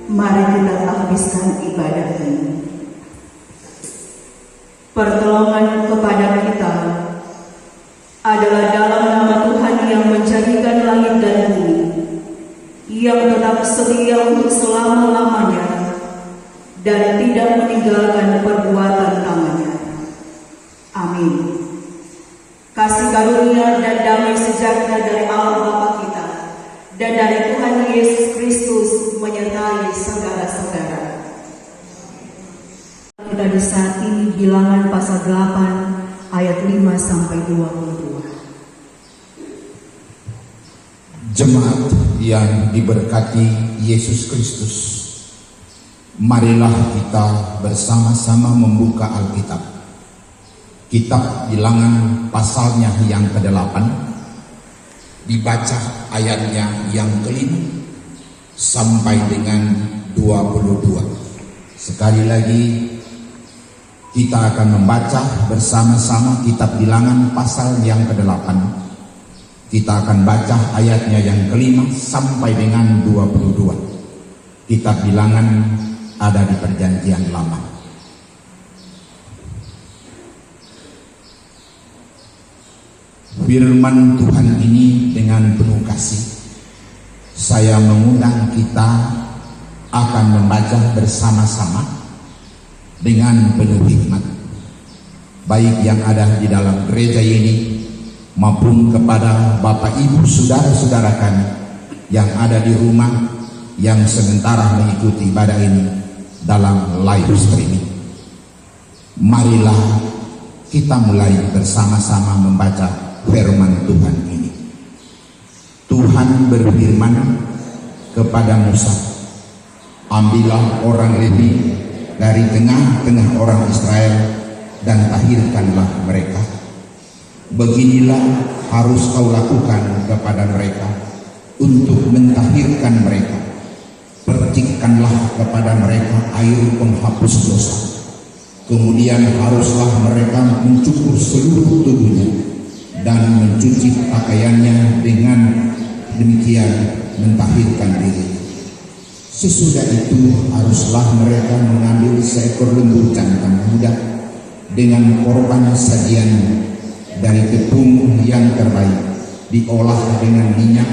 Mari kita habiskan ibadah ini. Pertolongan kepada kita adalah dalam nama Tuhan yang menjadikan langit dan bumi, yang tetap setia untuk selama-lamanya dan tidak meninggalkan perbuatan tangannya. Amin. Kasih karunia dan damai sejahtera dari Allah Bapa kita dan dari Tuhan Yesus Kristus menyertai saudara-saudara. Kita di saat ini Bilangan pasal 8 ayat 5 sampai 22. Jemaat yang diberkati Yesus Kristus, marilah kita bersama-sama membuka Alkitab. Kitab Bilangan pasalnya yang ke-8, dibaca ayatnya yang ke-5 sampai dengan 22. Sekali lagi kita akan membaca bersama-sama Kitab Bilangan pasal yang ke-8. Kita akan baca ayatnya yang ke-5 sampai dengan 22. Kitab Bilangan ada di Perjanjian Lama. Firman Tuhan ini dengan penuh kasih saya mengundang kita akan membaca bersama-sama dengan penuh hikmat, baik yang ada di dalam gereja ini maupun kepada Bapak Ibu saudara-saudara kami yang ada di rumah yang sementara mengikuti ibadah ini dalam live streaming. Marilah kita mulai bersama-sama membaca firman Tuhan ini. Tuhan berfirman kepada Musa, ambillah orang Lewi dari tengah-tengah orang Israel dan tahirkanlah mereka. Beginilah harus kau lakukan kepada mereka untuk mentahirkan mereka. Percikkanlah kepada mereka air penghapus dosa. Kemudian haruslah mereka mencukur seluruh tubuhnya dan mencuci pakaiannya, dengan demikian mentahirkan diri. Sesudah itu haruslah mereka mengambil seekor lembu jantan muda dengan korban sajian dari tepung yang terbaik, diolah dengan minyak.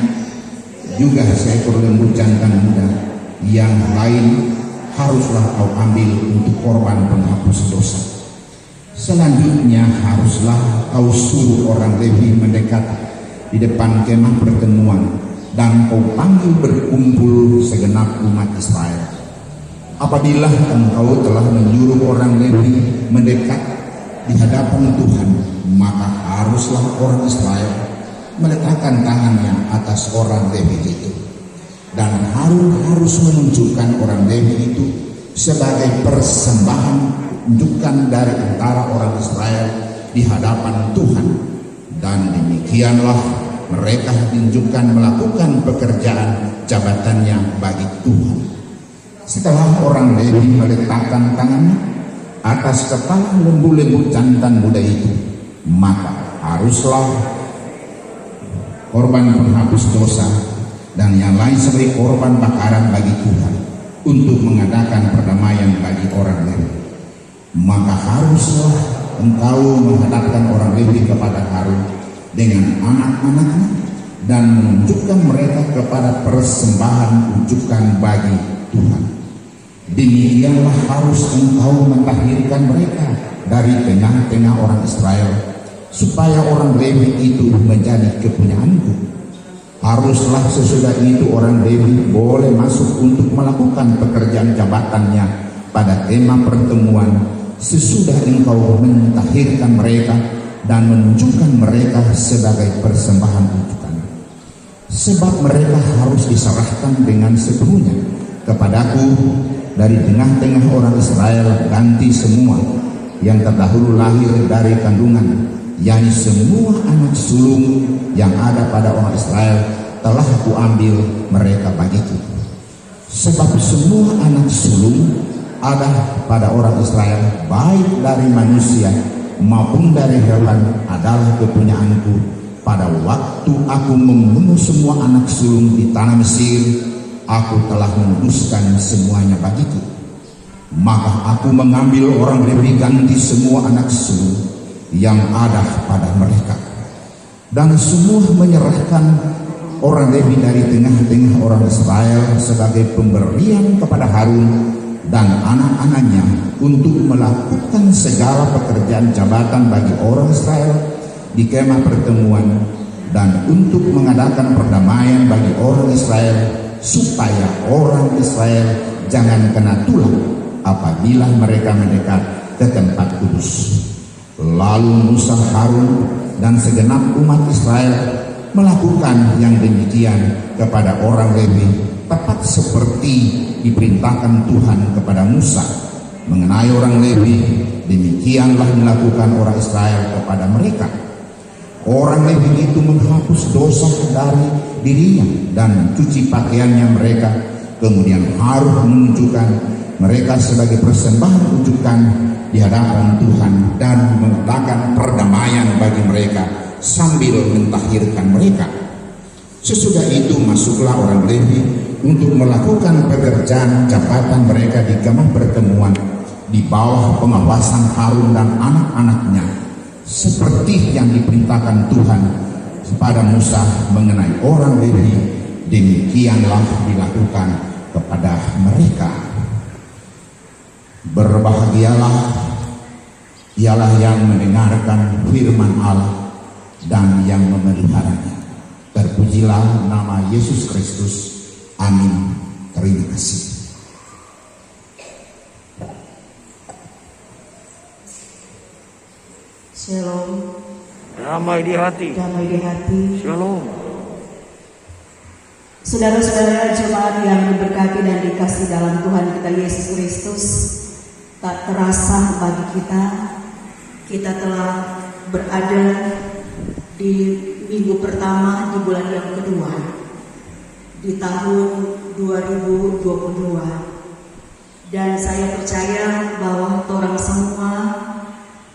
Juga seekor lembu jantan muda yang lain haruslah kau ambil untuk korban penghapus dosa. Selanjutnya haruslah kau suruh orang Lewi mendekat di depan kemah pertemuan dan kau panggil berkumpul segenap umat Israel. Apabila engkau telah menyuruh orang Lewi mendekat di hadapan Tuhan, maka haruslah orang Israel meletakkan tangannya atas orang Lewi itu, dan Harun harus menunjukkan orang Lewi itu sebagai persembahan unjukan dari antara orang Israel di hadapan Tuhan, dan demikianlah mereka ditunjukkan melakukan pekerjaan jabatannya bagi Tuhan. Setelah orang Lewi meletakkan tangannya atas kepala lembu-lembu jantan muda itu, maka haruslah korban penghapus dosa dan yang lain sebagai korban bakaran bagi Tuhan untuk mengadakan perdamaian bagi orang Lewi. Maka haruslah engkau menghadapkan orang Lewi kepada Harun dengan anak-anaknya dan menunjukkan mereka kepada persembahan unjukan bagi Tuhan. Demikianlah harus engkau mentahirkan mereka dari tengah-tengah orang Israel, supaya orang Lewi itu menjadi kepunyaanku. Haruslah sesudah itu orang Lewi boleh masuk untuk melakukan pekerjaan jabatannya pada kemah pertemuan, sesudah engkau mentahirkan mereka dan menunjukkan mereka sebagai persembahan unjukan. Sebab mereka harus diserahkan dengan sepenuhnya kepadaku dari tengah-tengah orang Israel, ganti semua yang terdahulu lahir dari kandungan, yakni semua anak sulung yang ada pada orang Israel telah kuambil mereka bagiku. Sebab semua anak sulung ada pada orang Israel, baik dari manusia maupun dari hewan, adalah kepunyaanku pada waktu aku membunuh semua anak sulung di tanah Mesir, aku telah menguduskan semuanya bagiku. Maka aku mengambil orang Lewi ganti semua anak sulung yang ada pada mereka, dan semua menyerahkan orang Lewi dari tengah-tengah orang Israel sebagai pemberian kepada Harun dan anak-anaknya untuk melakukan segala pekerjaan jabatan bagi orang Israel di kemah pertemuan, dan untuk mengadakan perdamaian bagi orang Israel, supaya orang Israel jangan kena tulah apabila mereka mendekat ke tempat kudus. Lalu Musa, Harun, dan segenap umat Israel melakukan yang demikian kepada orang Lewi, tepat seperti diperintahkan Tuhan kepada Musa. Mengenai orang Lewi, demikianlah dilakukan orang Israel kepada mereka. Orang Lewi itu menghapus dosa dari dirinya dan mencuci pakaiannya mereka. Kemudian Harun menunjukkan mereka sebagai persembahan rujukan di hadapan Tuhan dan mengadakan perdamaian bagi mereka sambil mentahirkan mereka. Sesudah itu masuklah orang Lewi untuk melakukan pekerjaan jabatan mereka di kemah pertemuan di bawah pengawasan Harun dan anak-anaknya, seperti yang diperintahkan Tuhan kepada Musa mengenai orang Lewi. Demikianlah dilakukan kepada mereka. Berbahagialah ialah yang mendengarkan firman Allah dan yang memeliharanya. Terpujilah nama Yesus Kristus. Amin. Terima kasih. Shalom. Damai di hati. Damai di hati. Shalom. Saudara-saudara jemaat yang diberkati dan dikasih dalam Tuhan kita Yesus Kristus, tak terasa bagi kita telah berada di minggu pertama di bulan yang kedua di tahun 2022, dan saya percaya bahwa orang semua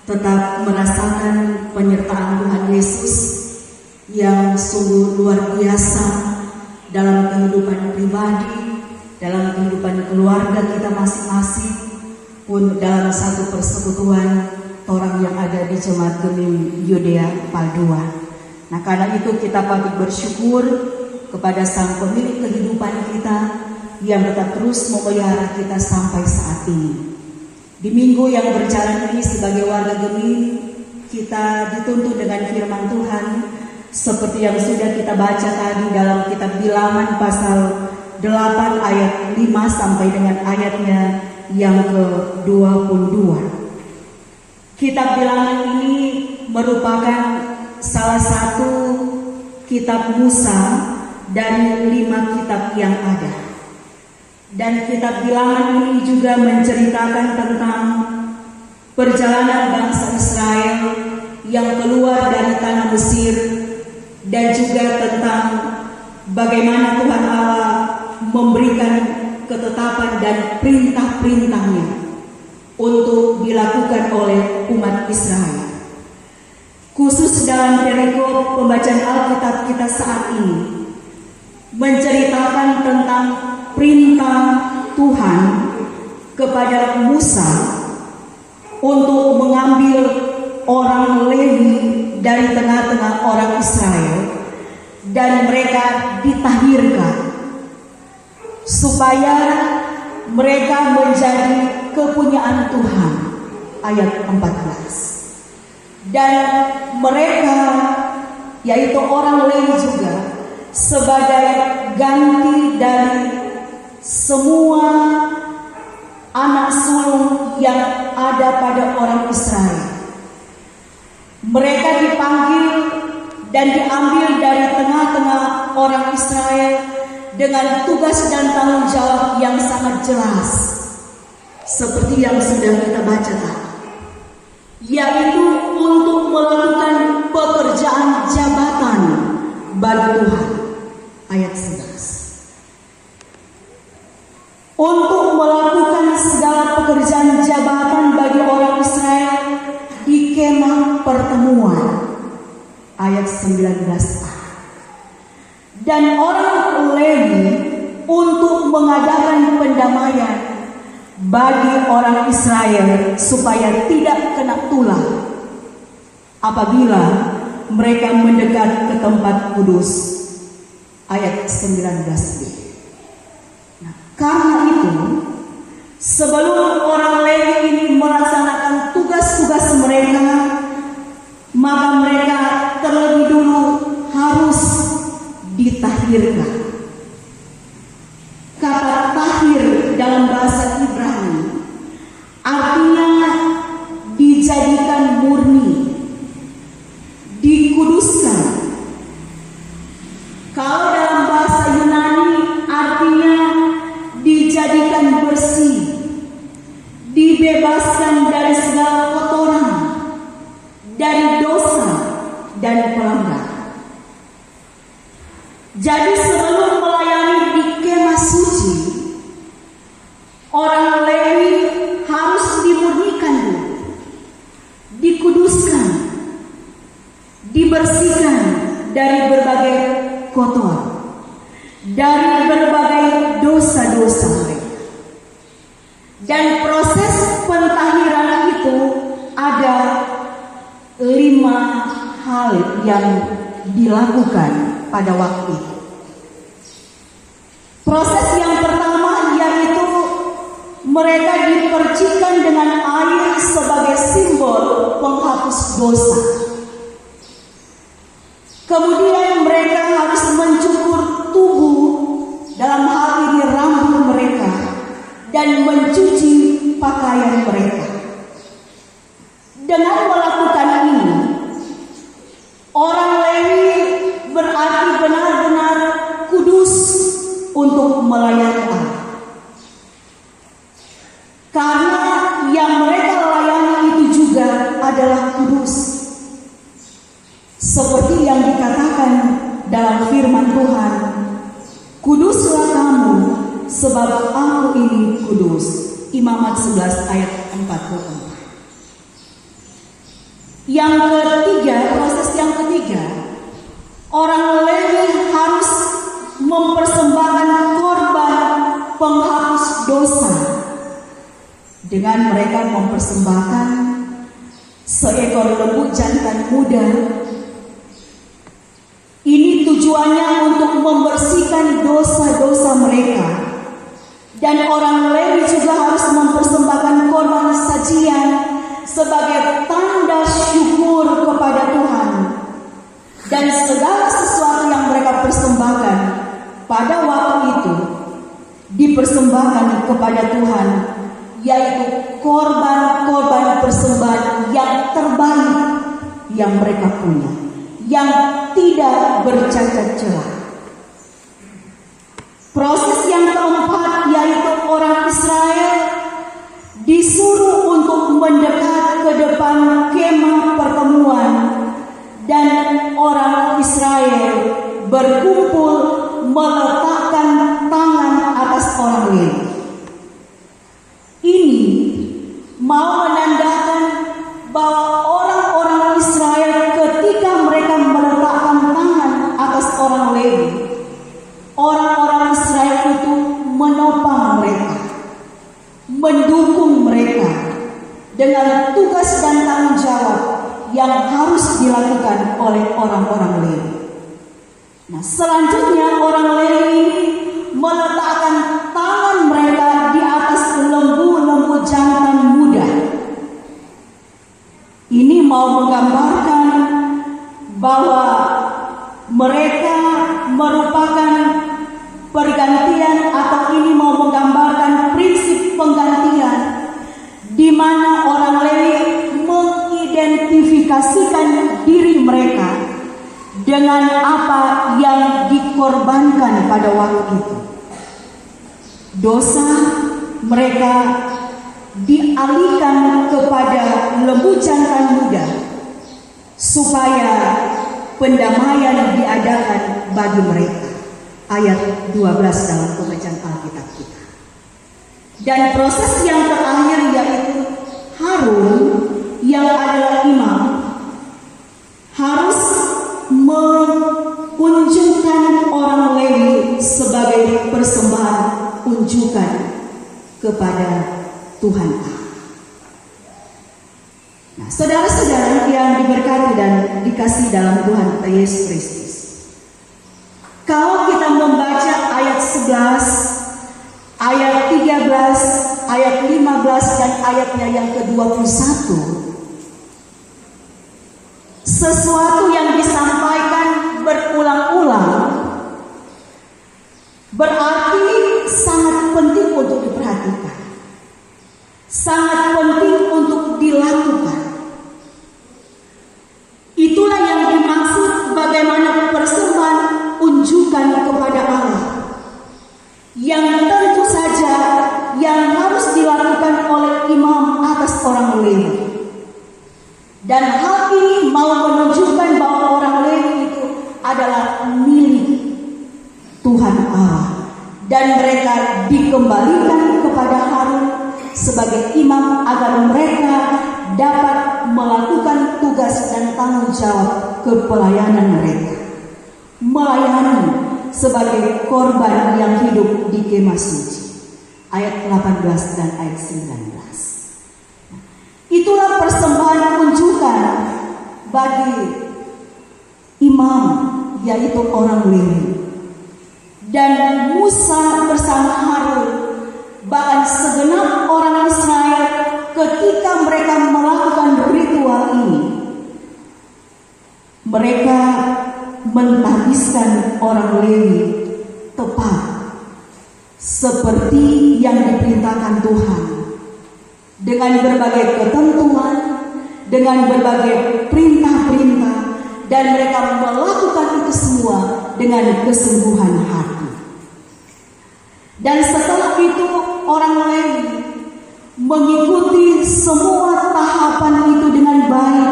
tetap merasakan penyertaan Tuhan Yesus yang sungguh luar biasa dalam kehidupan pribadi, dalam kehidupan keluarga kita masing-masing, pun dalam satu persekutuan orang yang ada di Jemaat Gemim Yudea Paldua. Nah, karena itu kita patut bersyukur kepada Sang Pemilik kehidupan kita yang tetap terus memelihara kita sampai saat ini. Di minggu yang berjalan ini sebagai warga Gemim, kita dituntun dengan firman Tuhan seperti yang sudah kita baca tadi dalam kitab Bilangan pasal 8 ayat 5 sampai dengan ayatnya yang ke-22. Kitab Bilangan ini merupakan salah satu kitab Musa dari 5 kitab yang ada. Dan kitab Bilangan ini juga menceritakan tentang perjalanan bangsa Israel yang keluar dari tanah Mesir, dan juga tentang bagaimana Tuhan Allah memberikan ketetapan dan perintah-perintahnya untuk dilakukan oleh umat Israel. Khusus dalam perikop pembacaan Alkitab kita saat ini menceritakan tentang perintah Tuhan kepada Musa untuk mengambil orang Lewi dari tengah-tengah orang Israel dan mereka ditahirkan supaya mereka menjadi kepunyaan Tuhan. Ayat 14. Dan mereka, yaitu orang Lewi juga, sebagai ganti dari semua anak sulung yang ada pada orang Israel. Mereka dipanggil dan diambil dari tengah-tengah orang Israel dengan tugas dan tanggung jawab yang sangat jelas, seperti yang sudah kita baca tadi, yaitu untuk melakukan pekerjaan jabatan bagi Tuhan. Ayat 11. Untuk melakukan segala pekerjaan jabatan bagi orang Israel di kemah pertemuan. Ayat 19a. Dan orang Lewi untuk mengadakan pendamaian bagi orang Israel supaya tidak kena tulah apabila mereka mendekat ke tempat kudus. Ayat 19b. Nah, karena itu sebelum orang Lewi ini melaksanakan tugas-tugas mereka, maka mereka terlebih dulu harus ditahirkan. Kata tahir dalam bahasa Ibrani artinya dijadikan murni, dikuduskan. Kalau dalam bahasa Yunani artinya dijadikan bersih, dibebaskan dari segala kotoran, dari dosa dan pelanggaran. Jadi sebelum melayani di kemah suci, orang Lewi harus dimurnikan dulu, dikuduskan, dibersihkan dari berbagai kotoran, dari berbagai dosa-dosa mereka. Dan proses pentahiran itu ada 5 hal yang dilakukan pada waktu itu. Proses yang pertama yaitu mereka dipercikan dengan air sebagai simbol penghapus dosa. Kemudian mereka harus mencukur tubuh, dalam hal ini rambut mereka, dan mencuci pakaian mereka. Dengan melakukan ini, orang Lewi berarti benar-benar kudus untuk melayani Allah. Karena yang mereka layani itu juga adalah kudus. Seperti yang dikatakan dalam firman Tuhan, kuduslah kamu sebab aku ini kudus. Imamat 11 ayat 44. Yang ketiga, proses yang ketiga, orang Lewi harus mempersembahkan korban penghapus dosa dengan mereka mempersembahkan seekor lembu jantan muda. Ini tujuannya untuk membersihkan dosa-dosa mereka. Dan orang Lewi juga harus mempersembahkan korban sajian sebagai tanda syukur kepada Tuhan. Dan segala sesuatu yang mereka persembahkan pada waktu itu dipersembahkan kepada Tuhan, yaitu korban-korban persembahan yang terbaik yang mereka punya, yang tidak bercacat celah. Proses yang keempat yaitu orang Israel disuruh untuk mendekat ke depan kemah pertemuan, dan orang Israel berkumpul meletakkan tangan atas orang Lewi. Ini mau menandakan bahwa orang-orang Israel ketika mereka meletakkan tangan atas orang Lewi, orang-orang Israel itu menopang mereka, mendukung mereka dengan tugas dan tanggung jawab yang harus dilakukan oleh orang-orang Lewi. Nah, selanjutnya orang Lewi ini meletakkan tangan mereka di atas lembu-lembu jantan muda. Ini mau menggambarkan bahwa mereka merupakan pergantian, atau ini mau menggambarkan prinsip penggantian di mana orang Lewi mengidentifikasikan diri mereka dengan apa yang dikorbankan pada waktu itu. Dosa mereka dialihkan kepada lembu jantan muda supaya pendamaian diadakan bagi mereka. Ayat 12 dalam pembacaan Alkitab kita. Dan proses yang terakhir yaitu Harun yang adalah imam harus mengunjungkan orang Lewi sebagai persembahan unjukkan kepada Tuhan Allah. Nah, saudara-saudara yang diberkati dan dikasihi dalam Tuhan kita Yesus Kristus, kalau kita membaca ayat 11, ayat 13, ayat 15 dan ayatnya yang ke-21, sesuatu yang disampaikan berulang-ulang berarti sangat penting untuk diperhatikan, sangat penting untuk dilakukan. Itulah yang dimaksud bagaimana persembahan unjukan kepada Allah, yang tentu saja yang harus dilakukan oleh imam atas orang Lewi. Dan hal ini mau menunjukkan bahwa orang Lewi itu adalah milik Tuhan Allah, dan mereka dikembalikan kepada Harun sebagai imam agar mereka dapat melakukan tugas dan tanggung jawab kepelayanan mereka, melayani sebagai korban yang hidup di kemah suci. Ayat 18 dan ayat 19. Itulah persembahan unjukan bagi imam, yaitu orang Lewi. Dan Musa bersama Harun, bahkan segenap orang Israel, ketika mereka melakukan ritual ini, mereka mentahbiskan orang Lewi tepat seperti yang diperintahkan Tuhan, dengan berbagai ketentuan, dengan berbagai perintah-perintah, dan mereka melakukan itu semua dengan kesungguhan hati. Dan setelah itu orang Lewi mengikuti semua tahapan itu dengan baik,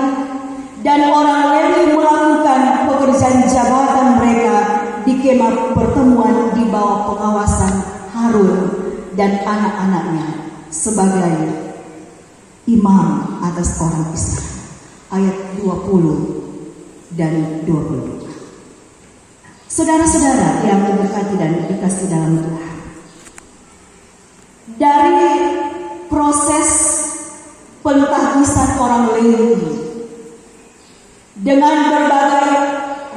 dan orang Lewi melakukan pekerjaan jabatan mereka di kemah pertemuan di bawah pengawasan Harun dan anak-anaknya sebagai imam atas orang Israel. Ayat 20 dan 22. Saudara-saudara yang diberkati dan dikasihi dalam Tuhan, dari proses pentahbisan orang Lewi dengan berbagai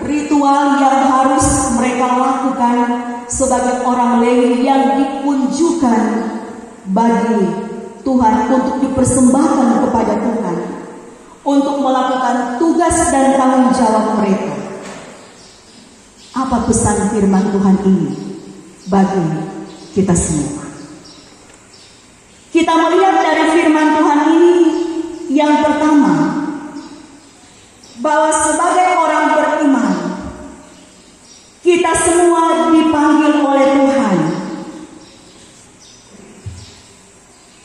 ritual yang harus mereka lakukan sebagai orang Lewi yang diunjukkan bagi Tuhan untuk dipersembahkan kepada Tuhan, untuk melakukan tugas dan tanggung jawab mereka. Apa pesan firman Tuhan ini bagi kita semua? Kita melihat dari firman Tuhan ini, yang pertama, bahwa sebagai orang beriman, kita semua dipanggil oleh Tuhan.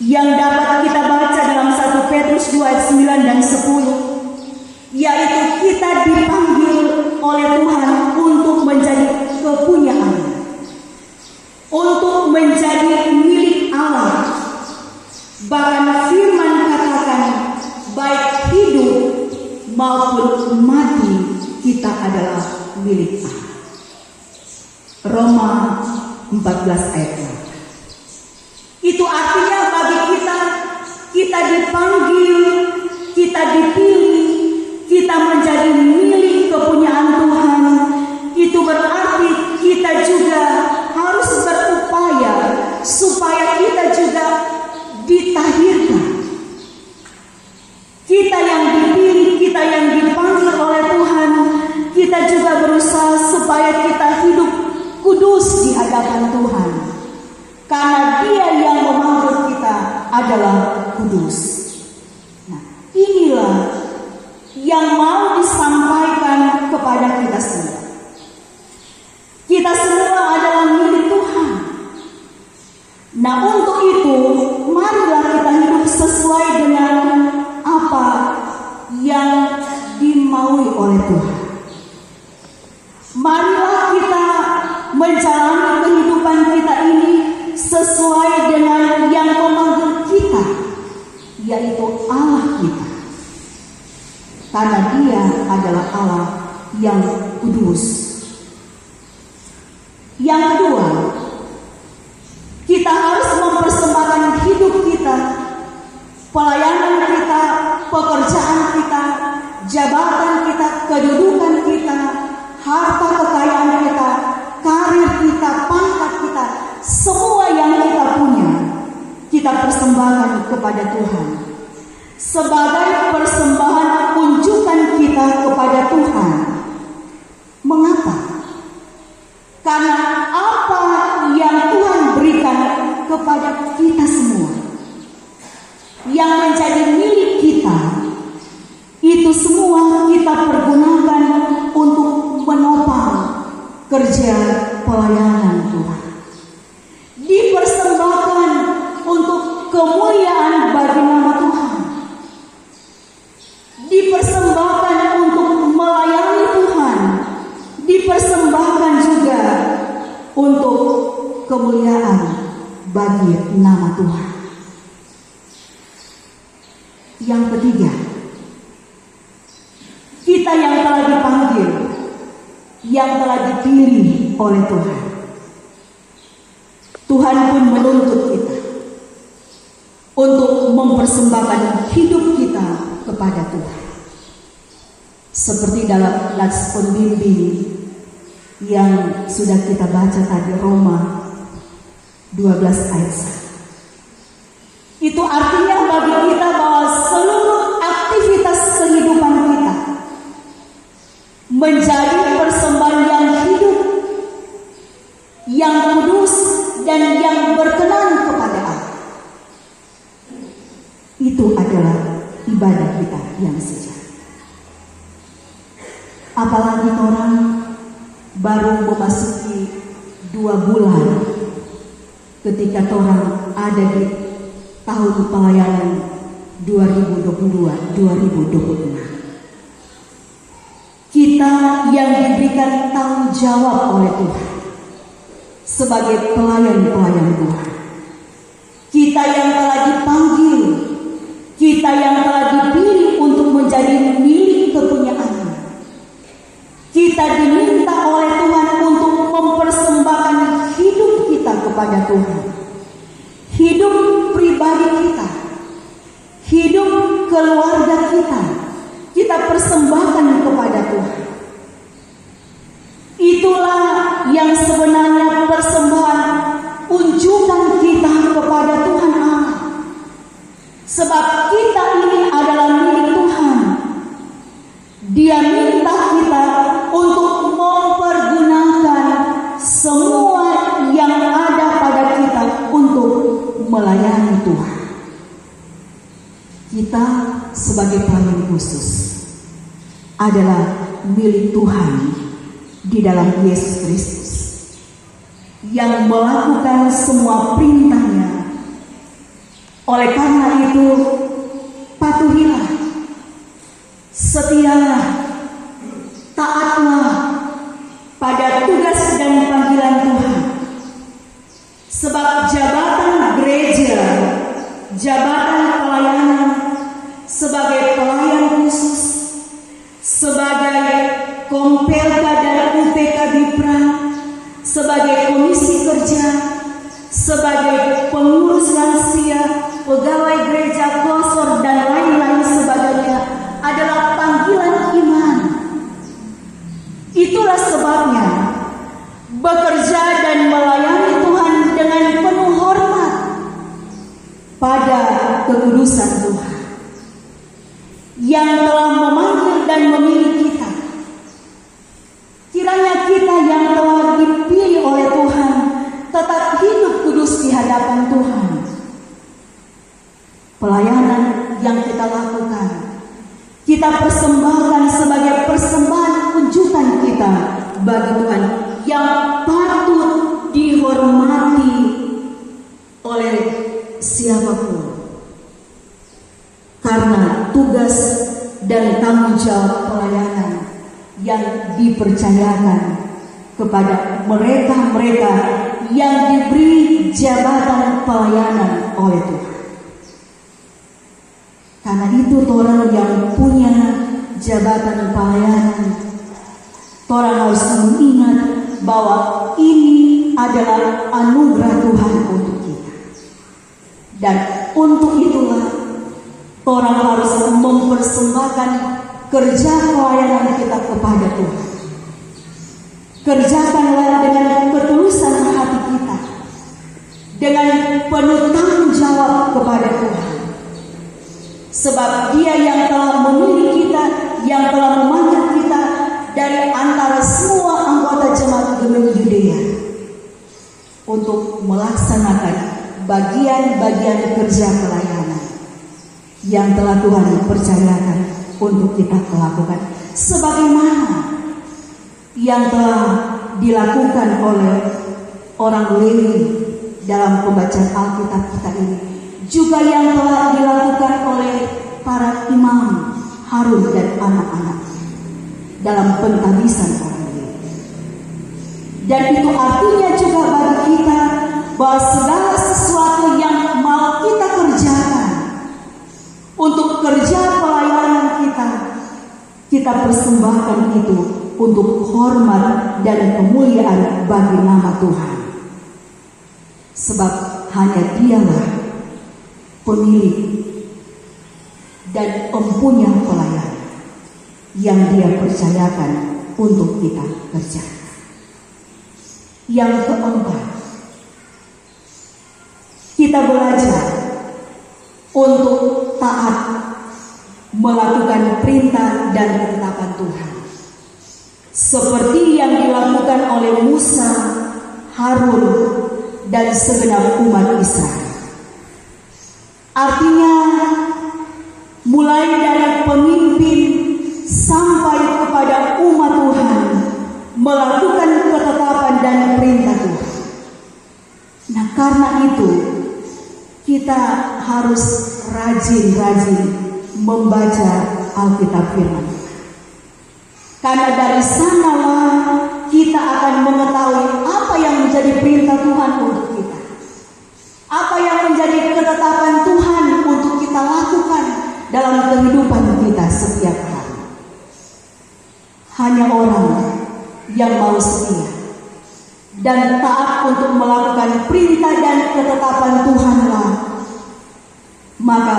Yang dapat kita baca dalam 1 Petrus 2 ayat 9 dan 10, yaitu kita dipanggil oleh Tuhan untuk menjadi kepunyaan, untuk menjadi milik Allah. Bahkan firman katakan, baik hidup maupun mati kita adalah milik Allah. Roma 14 ayat 4. Itu artinya bagi kita dipanggil, kita dipilih, kita menjadi milik kepunyaan Tuhan. Itu berarti kita juga harus berupaya supaya kita juga ditahirkan. Kita yang dipilih, kita yang dipanggil oleh Tuhan, kita juga berusaha supaya kita hidup kudus di hadapan Tuhan, karena Dia yang memanggil kita adalah kudus. Nah, inilah yang mau disampaikan kepada kita semua. Kita semua adalah milik Tuhan. Nah, untuk itu marilah kita hidup sesuai dengan apa yang dimaui oleh Tuhan. Marilah kita menjalani kehidupan kita ini sesuai dengan yang memanggil kita, yaitu Allah kita. Karena Dia adalah Allah yang kudus. Yang kedua, jabatan kita, kedudukan kita, harta kekayaan kita, karir kita, pangkat kita, semua yang kita punya, kita persembahkan kepada Tuhan. Sebagai persembahan unjukan kita kepada Tuhan. Mengapa? Karena apa yang Tuhan berikan kepada kita semua, yang menjadi milik kita, itu semua kita pergunakan untuk menopang kerja pelayanan Tuhan. Dipersembahkan untuk kemuliaan bagi nama Tuhan. Dipersembahkan untuk melayani Tuhan. Dipersembahkan juga untuk kemuliaan bagi nama Tuhan. Yang ketiga, kita yang telah dipanggil, yang telah dipilih oleh Tuhan. Tuhan pun menuntut kita untuk mempersembahkan hidup kita kepada Tuhan. Seperti dalam nats pembimbing yang sudah kita baca tadi, Roma 12 ayat 1. Itu artinya bagi kita bahwa seluruh aktivitas kehidupan kita menjadi persembahan yang hidup, yang kudus, dan yang berkenan kepada Allah. Itu adalah ibadah kita yang sejati. Apalagi orang baru memasuki 2 bulan ketika orang ada di tahun pelayanan 2022-2026. Kita yang diberikan tanggung jawab oleh Tuhan sebagai pelayan-pelayan Tuhan. Kita yang telah dipanggil, kita yang telah dipilih untuk menjadi milik kepunyaannya. Kita diminta oleh Tuhan untuk mempersembahkan hidup kita kepada Tuhan. Hidup pribadi kita, hidup keluarga kita, kita persembahkan kepada Tuhan. Itulah yang sebenarnya persembahan unjukan kita kepada Tuhan Allah. Sebab kita ini adalah milik Tuhan. Dia minta kita untuk mempergunakan semua yang ada pada kita untuk melayani Tuhan. Kita sebagai pelayan khusus adalah milik Tuhan di dalam Yesus Kristus yang melakukan semua perintahnya. Oleh karena itu, patuhilah, setialah, taatlah pada tugas dan panggilan Tuhan. Sebab jabatan gereja, jabatan pelayanan sebagai pelayan khusus, sebagai Kompelka dan UPK Bipra, sebagai komisi kerja, sebagai pengurus lansia, pegawai gereja, klosor, dan lain-lain sebagainya adalah panggilan iman. Itulah sebabnya bekerja dan melayani Tuhan dengan penuh hormat pada kekudusan Tuhan yang telah memanggil dan memilih kita. Kiranya kita yang telah dipilih oleh Tuhan tetap hidup kudus di hadapan Tuhan. Pelayanan yang kita lakukan, kita persembahkan sebagai persembahan unjukan kita bagi Tuhan yang patut dihormati oleh siapapun. Karena tugas dan tanggung jawab pelayanan yang dipercayakan kepada mereka-mereka yang diberi jabatan pelayanan oleh Tuhan. Karena itu orang yang punya jabatan pelayanan, orang harus mengingat bahwa ini adalah anugerah Tuhan untuk kita. Dan untuk itulah orang harus mempersembahkan kerja pelayanan kita kepada Tuhan. Kerjakanlah dengan ketulusan hati kita, dengan penuh tanggung jawab kepada Tuhan. Sebab Dia yang telah memilih kita, yang telah memanggil kita dari antara semua anggota jemaat Gemini Yudea untuk melaksanakan bagian-bagian kerja pelayanan yang telah Tuhan percayakan untuk kita lakukan, sebagaimana yang telah dilakukan oleh orang Lewi dalam pembacaan Alkitab kita ini, juga yang telah dilakukan oleh para imam Harun dan anak-anaknya dalam penghabisan orang Lewi. Dan itu artinya juga bagi kita bahwa segala sesuatu yang mau kita kerjakan untuk kerja pelayanan kita persembahkan itu untuk hormat dan kemuliaan bagi nama Tuhan. Sebab hanya Dialah pemilik dan empunya pelayanan yang Dia percayakan untuk kita kerjakan. Yang keempat, kita belajar untuk taat melakukan perintah dan ketetapan Tuhan, seperti yang dilakukan oleh Musa, Harun, dan segenap umat Israel. Artinya, mulai dari pemimpin sampai kepada umat Tuhan melakukan ketetapan dan perintah Tuhan. Nah, karena itu kita harus rajin-rajin membaca Alkitab firman. Karena dari sanalah kita akan mengetahui apa yang menjadi perintah Tuhan untuk kita, apa yang menjadi ketetapan Tuhan untuk kita lakukan dalam kehidupan kita setiap hari. Hanya orang yang mau setia dan taat untuk melakukan perintah dan ketetapan Tuhanlah, maka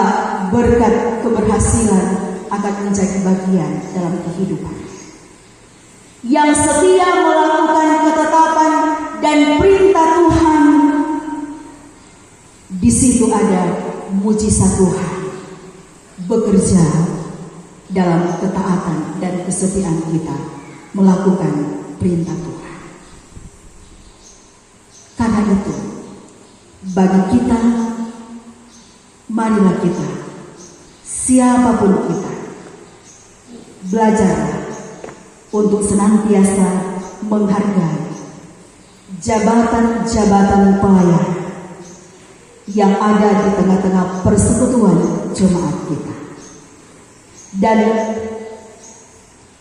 berkat keberhasilan akan menjadi bagian dalam kehidupan. Yang setia melakukan ketetapan dan perintah Tuhan, di situ ada mujizat Tuhan bekerja dalam ketaatan dan kesetiaan kita melakukan perintah Tuhan. Karena itu, bagi kita, marilah kita, siapapun kita, belajar untuk senantiasa menghargai jabatan-jabatan pelayan yang ada di tengah-tengah persekutuan jemaat kita. Dan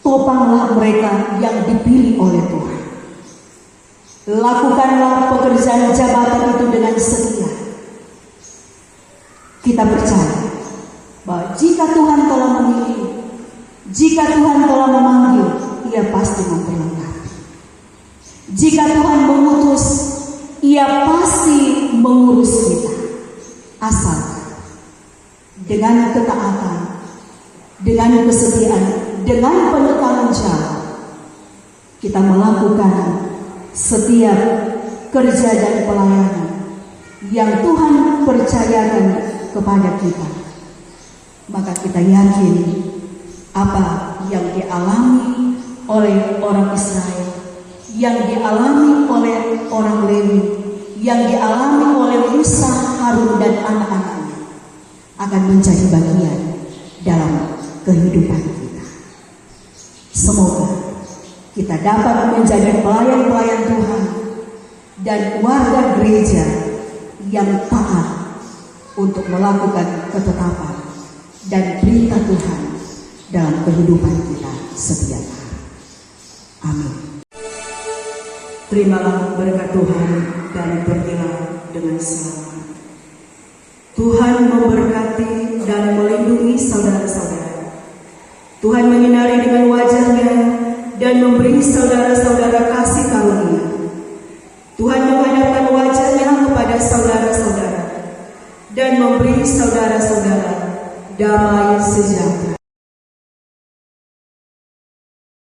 topanglah mereka yang dipilih oleh Tuhan. Lakukanlah pekerjaan jabatan itu dengan setia. Kita percaya bahwa jika Tuhan telah memilih, jika Tuhan telah memanggil, Ia pasti memperlengkapi. Jika Tuhan mengutus, Ia pasti mengurus kita. Asal dengan ketaatan, dengan kesetiaan, dengan penuh tanggung jawab, kita melakukan setiap kerja dan pelayanan yang Tuhan percayakan kepada kita. Maka kita yakin apa yang dialami oleh orang Israel, yang dialami oleh orang Lewi, yang dialami oleh Musa, Harun, dan anak-anaknya akan menjadi bagian dalam kehidupan kita. Semoga kita dapat menjadi pelayan-pelayan Tuhan dan warga gereja yang taat untuk melakukan ketetapan dan perintah Tuhan dalam kehidupan kita setiap hari. Amin. Terimalah berkat Tuhan dan pergilah dengan selamat. Tuhan memberkati dan melindungi saudara-saudara. Tuhan menyinari dengan wajah-Nya dan memberi saudara-saudara kasih karunia. Tuhan menghadapkan wajah-Nya kepada saudara-saudara dan memberi saudara-saudara damai sejahtera.